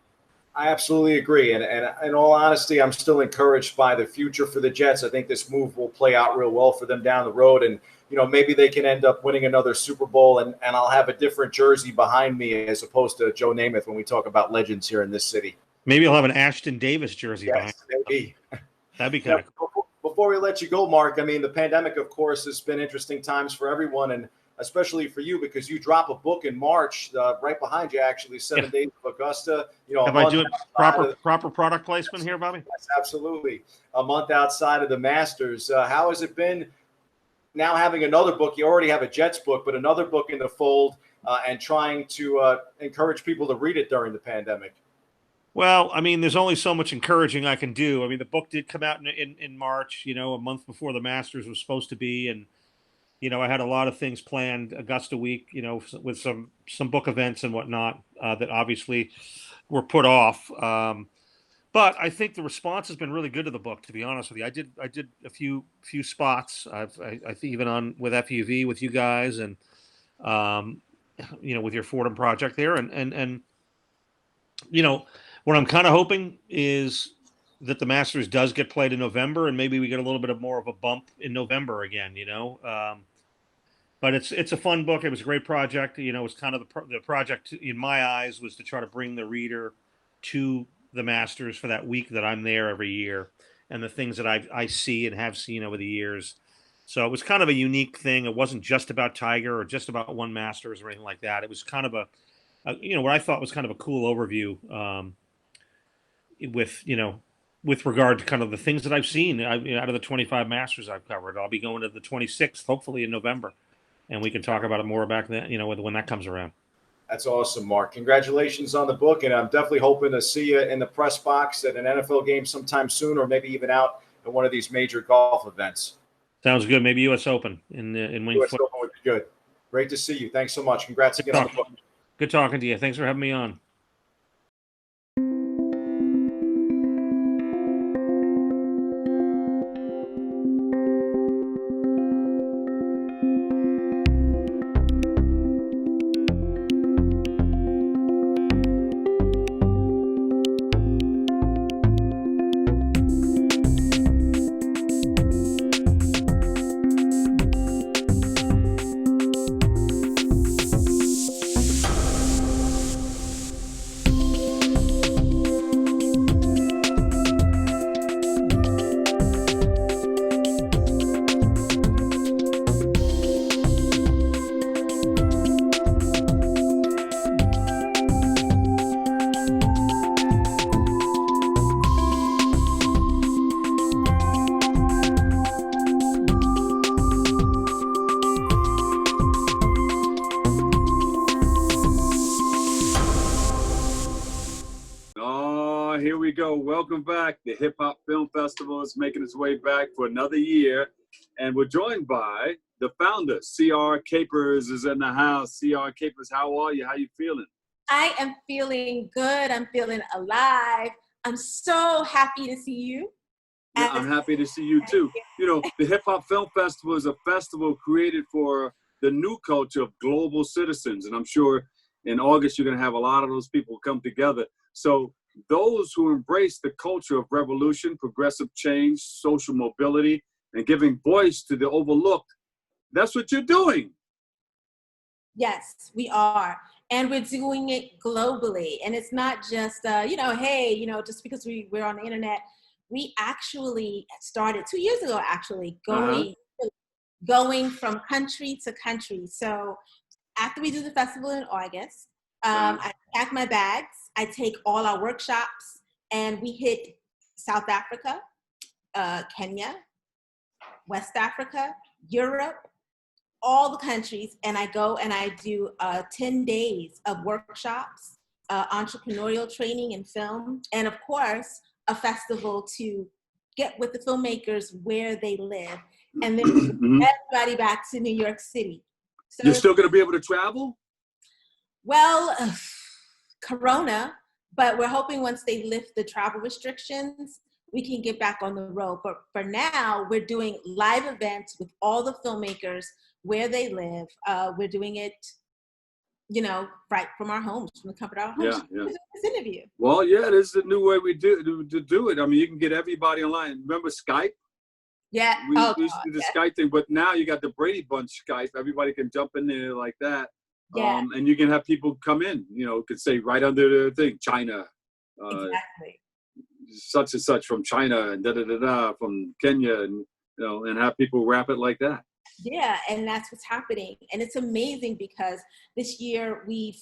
I absolutely agree. And in all honesty, I'm still encouraged by the future for the Jets. I think this move will play out real well for them down the road. And, maybe they can end up winning another Super Bowl, and I'll have a different jersey behind me as opposed to Joe Namath when we talk about legends here in this city. Maybe you'll have an Ashton Davis jersey behind you. Maybe. That'd be kind of cool. Before we let you go, Mark, I mean, the pandemic, of course, has been interesting times for everyone, and especially for you, because you drop a book in March, right behind you, actually, 7 Days of Augusta. Have I do proper product placement here, Bobby? Yes, absolutely. A month outside of the Masters. How has it been now having another book? You already have a Jets book, but another book in the fold, and trying to encourage people to read it during the pandemic. Well, I mean, there's only so much encouraging I can do. I mean, the book did come out in March, a month before the Masters was supposed to be, and I had a lot of things planned Augusta week, with some book events and whatnot that obviously were put off. But I think the response has been really good to the book, to be honest with you. I did a few spots. I think even on with FUV with you guys, and with your Fordham project there, and what I'm kind of hoping is that the Masters does get played in November, and maybe we get a little bit more of a bump in November again. But it's a fun book. It was a great project. It was kind of the project in my eyes was to try to bring the reader to the Masters for that week that I'm there every year, and the things that I see and have seen over the years. So it was kind of a unique thing. It wasn't just about Tiger or just about one Masters or anything like that. It was kind of what I thought was kind of a cool overview with regard to kind of the things that I've seen out of the 25 Masters I've covered. I'll be going to the 26th, hopefully in November, and we can talk about it more back then, when that comes around. That's awesome, Mark. Congratulations on the book, and I'm definitely hoping to see you in the press box at an NFL game sometime soon, or maybe even out at one of these major golf events. Sounds good. Maybe U.S. Open in Winged US Open would be good. Great to see you. Thanks so much. Congrats again on the book. Good talking to you. Thanks for having me on. we go. Welcome back. The Hip Hop Film Festival is making its way back for another year. And we're joined by the founder, C.R. Capers is in the house. C.R. Capers, how are you? How you feeling? I am feeling good. I'm feeling alive. I'm so happy to see you. Yeah, I'm happy to see you too. You know, the Hip Hop Film Festival is a festival created for the new culture of global citizens. And I'm sure in August, you're going to have a lot of those people come together. So those who embrace the culture of revolution, progressive change, social mobility, and giving voice to the overlooked, that's what you're doing. Yes, we are. And we're doing it globally. And it's not just, hey, just because we're on the internet. We actually started 2 years ago, going from country to country. So after we do the festival in August, I pack my bags, I take all our workshops, and we hit South Africa, Kenya, West Africa, Europe, all the countries, and I go and I do 10 days of workshops, entrepreneurial training in film, and of course, a festival to get with the filmmakers where they live, and then everybody back to New York City. So you're still going to be able to travel? Well, Corona, but we're hoping once they lift the travel restrictions, we can get back on the road. But for now, we're doing live events with all the filmmakers where they live. We're doing it, right from our homes, from the comfort of our homes. Yeah. This interview. Well, yeah, this is the new way we do it. I mean, you can get everybody online. Remember Skype? Yeah. We used to do the Skype thing, but now you got the Brady Bunch Skype. Everybody can jump in there like that. Yeah. And you can have people come in, could say right under the thing, China. Exactly. Such and such from China and from Kenya, and have people wrap it like that. Yeah, and that's what's happening. And it's amazing because this year we've,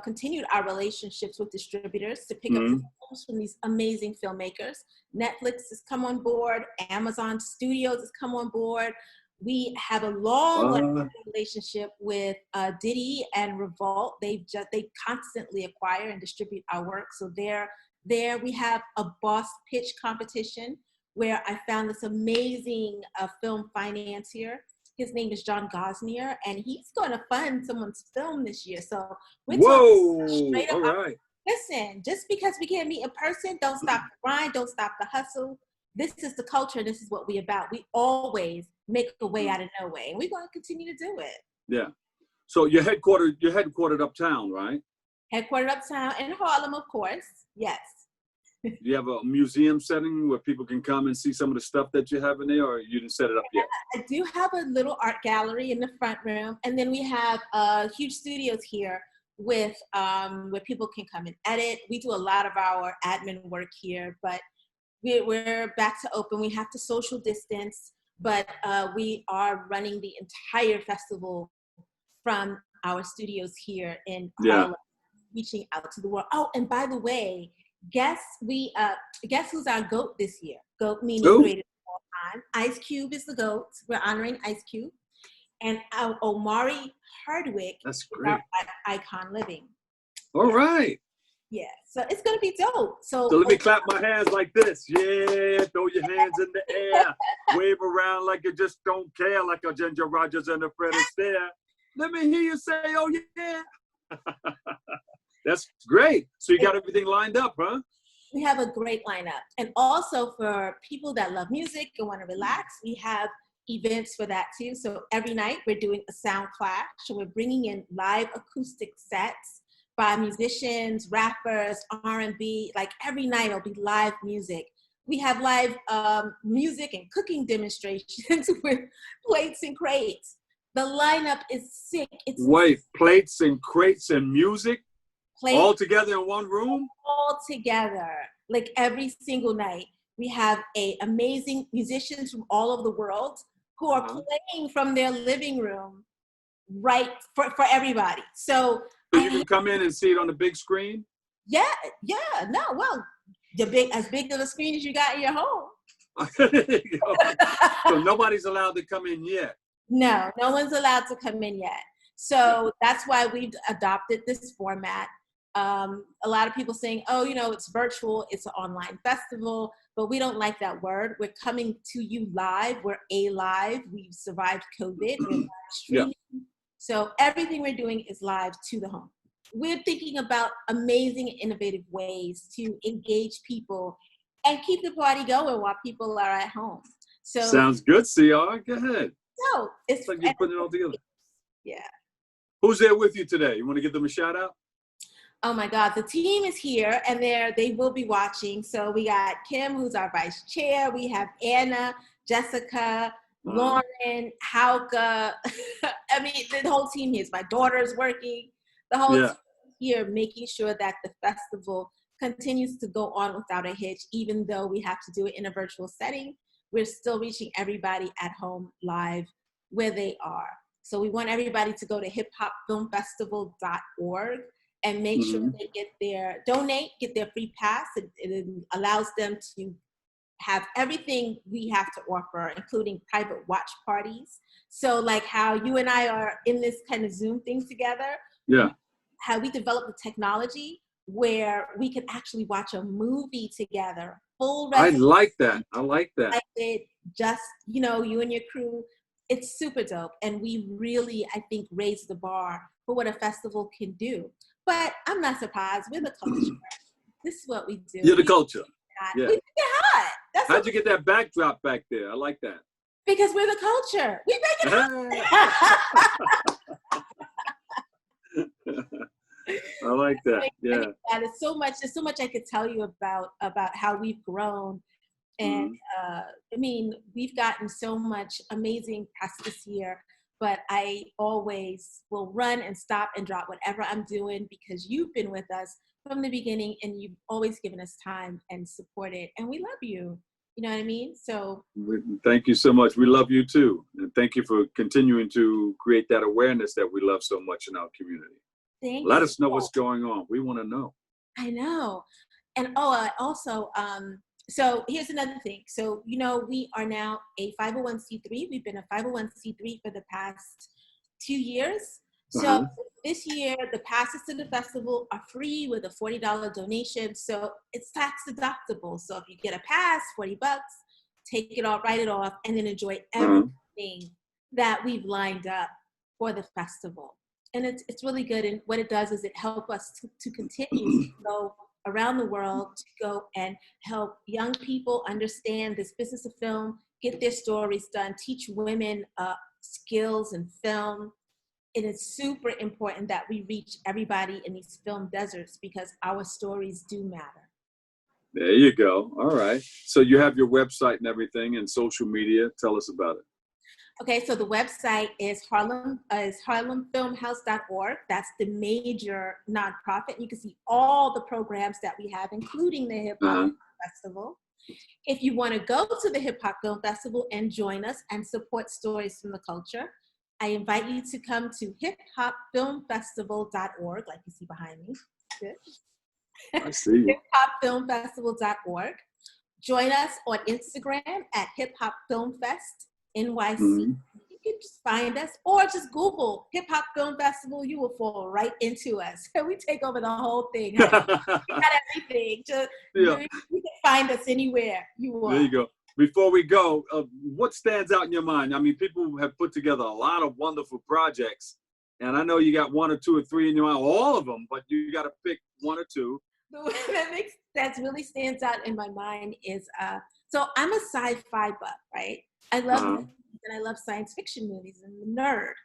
continued our relationships with distributors to pick up films from these amazing filmmakers. Netflix has come on board. Amazon Studios has come on board. We have a long relationship with Diddy and Revolt. They constantly acquire and distribute our work. So there we have a boss pitch competition where I found this amazing film financier. His name is John Gosnier, and he's going to fund someone's film this year. So we're talking straight up. All right. Listen, just because we can't meet in person, don't stop the grind, don't stop the hustle. This is the culture. This is what we're about. We always make a way out of no way, and we're going to continue to do it. Yeah. So you're headquartered uptown, right? Headquartered uptown in Harlem, of course. Yes. Do you have a museum setting where people can come and see some of the stuff that you have in there, or you didn't set it up yet? I do have a little art gallery in the front room, and then we have huge studios here with where people can come and edit. We do a lot of our admin work here, but we're back to open. We have to social distance, but we are running the entire festival from our studios here in Harlem, reaching out to the world. Oh, and by the way, guess who's our GOAT this year? GOAT meaning greatest of all time. Ice Cube is the GOAT. We're honoring Ice Cube. And our Omari Hardwick is our icon living. All right. Yeah, so it's going to be dope. So let me clap my hands like this. Yeah, throw your hands in the air. Wave around like you just don't care, like a Ginger Rogers and a Fred Astaire. Let me hear you say, oh, yeah. That's great. So you got everything lined up, huh? We have a great lineup. And also for people that love music and want to relax, we have events for that too. So every night we're doing a sound clash. So we're bringing in live acoustic sets by musicians, rappers, R&B. Like every night it'll be live music. We have live music and cooking demonstrations with plates and crates. The lineup is sick. Wait, plates and crates and music? All together in one room? All together, like every single night. We have amazing musicians from all over the world who are playing from their living room, right, for everybody. So you can come in and see it on the big screen? Yeah, no, well, as big of a screen as you got in your home. So nobody's allowed to come in yet? No one's allowed to come in yet. So that's why we've adopted this format. A lot of people saying, oh, it's virtual, it's an online festival, but we don't like that word. We're coming to you live. We're alive. We've survived COVID. We're live streaming. Yeah. So everything we're doing is live to the home. We're thinking about amazing, innovative ways to engage people and keep the party going while people are at home. So sounds good, CR. Go ahead. So it's like you're putting it all together. Yeah. Who's there with you today? You want to give them a shout out? Oh my God, the team is here and they will be watching. So we got Kim, who's our vice chair. We have Anna, Jessica, Lauren, Hauka. I mean, the whole team here. My daughter's working. The whole team here making sure that the festival continues to go on without a hitch, even though we have to do it in a virtual setting. We're still reaching everybody at home live where they are. So we want everybody to go to hiphopfilmfestival.org and make sure they get their free pass. It allows them to have everything we have to offer, including private watch parties. So like how you and I are in this kind of Zoom thing together. Yeah. How we developed the technology where we can actually watch a movie together. I like that. I like that. Like it just, you and your crew. It's super dope. And we really, I think, raised the bar for what a festival can do. But I'm not surprised. We're the culture. This is what we do. You're the culture. We make it hot. How'd you get that backdrop back there? I like that. Because we're the culture. We make it hot. I like that. Yeah. There's so much I could tell you about how we've grown. And I mean, we've gotten so much amazing press this year, but I always will run and stop and drop whatever I'm doing because you've been with us from the beginning and you've always given us time and supported, and we love you. You know what I mean? So thank you so much. We love you too. And thank you for continuing to create that awareness that we love so much in our community. Let us know what's going on. We want to know. I know. And also, so here's another thing. So, we are now a 501c3. We've been a 501c3 for the past 2 years. So this year, the passes to the festival are free with a $40 donation. So it's tax deductible. So if you get a pass, $40, take it off, write it off, and then enjoy everything that we've lined up for the festival. And it's really good. And what it does is it helps us to continue to go around the world, to go and help young people understand this business of film, get their stories done, teach women skills in film. And it's super important that we reach everybody in these film deserts because our stories do matter. There you go. All right. So you have your website and everything and social media. Tell us about it. Okay, so the website is harlemfilmhouse.org. That's the major nonprofit. You can see all the programs that we have, including the Hip Hop Festival. If you want to go to the Hip Hop Film Festival and join us and support stories from the culture, I invite you to come to hiphopfilmfestival.org, like you see behind me. Good. I see. hiphopfilmfestival.org. Join us on Instagram at hiphopfilmfest. NYC. You can just find us or just Google Hip Hop Film Festival. You will fall right into us. We take over the whole thing. We got everything. You can find us anywhere you want. There you go. Before we go, what stands out in your mind? I mean, people have put together a lot of wonderful projects, and I know you got one or two or three in your mind, all of them, but you got to pick one or two. That really stands out in my mind is, so I'm a sci-fi buff, right? I love movies and I love science fiction movies and the nerd.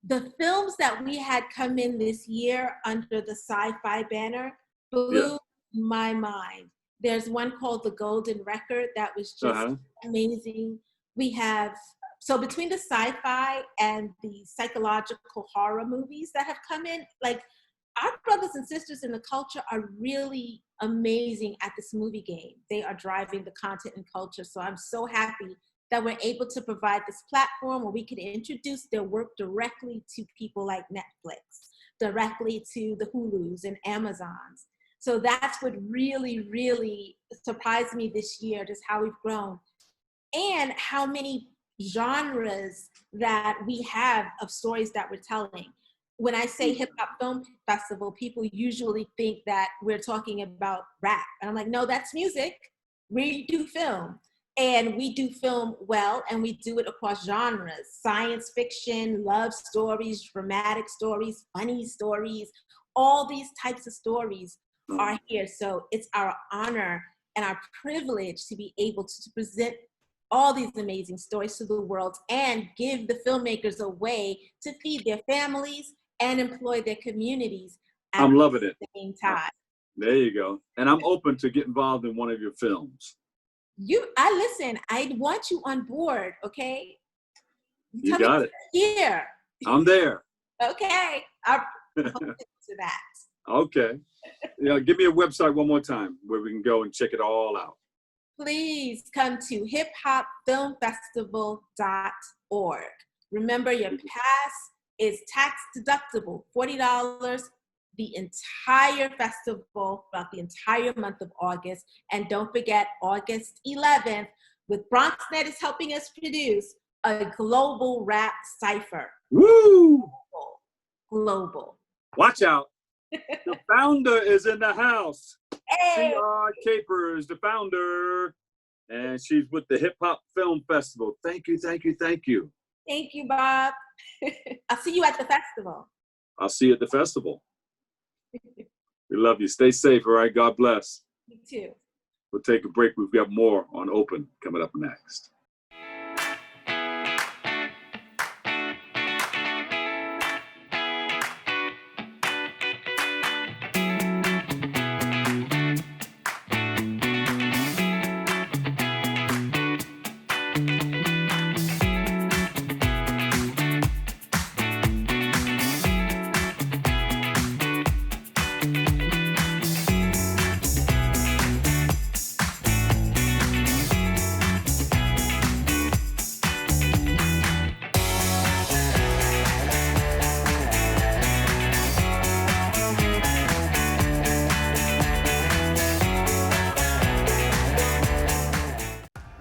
The films that we had come in this year under the sci-fi banner blew my mind. There's one called The Golden Record that was just amazing. We have, so between the sci-fi and the psychological horror movies that have come in, like our brothers and sisters in the culture are really amazing at this movie game. They are driving the content and culture. So I'm so happy that we're able to provide this platform where we can introduce their work directly to people like Netflix, directly to the Hulus and Amazons. So that's what really, really surprised me this year, just how we've grown and how many genres that we have of stories that we're telling. when I say hip hop film festival, people usually think that we're talking about rap. And I'm like, no, that's music. We do film. And we do film well, and we do it across genres: science fiction, love stories, dramatic stories, funny stories. All these types of stories are here. So it's our honor and our privilege to be able to present all these amazing stories to the world and give the filmmakers a way to feed their families and employ their communities at I'm loving it. the same time. There you go. And I'm open to get involved in one of your films. I want you on board, okay? You got it. Here. I'm there. Okay. I'm open to that. Okay. Give me a website one more time where we can go and check it all out. Please come to hiphopfilmfestival.org. Remember, your pass is tax deductible, $40 the entire festival throughout the entire month of August. And don't forget, August 11th, with BronxNet is helping us produce a global rap cipher. Woo! Global. Watch out. The founder is in the house. Hey. CR Capers, the founder. And she's with the Hip Hop Film Festival. Thank you, thank you, thank you. Thank you, Bob. I'll see you at the festival. I'll see you at the festival. We love you. Stay safe, all right? God bless. You too. We'll take a break. We've got more on Open coming up next.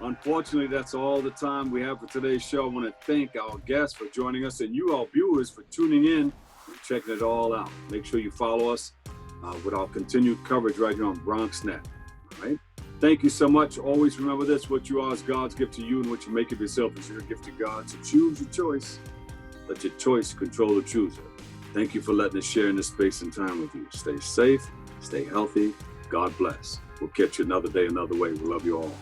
Unfortunately, that's all the time we have for today's show. I want to thank our guests for joining us and you all viewers for tuning in and checking it all out. Make sure you follow us with our continued coverage right here on BronxNet. All right. Thank you so much. Always remember this: what you are is God's gift to you, and what you make of yourself is your gift to God. So choose your choice. Let your choice control the chooser. Thank you for letting us share in this space and time with you. Stay safe, stay healthy. God bless. We'll catch you another day, another way. We love you all.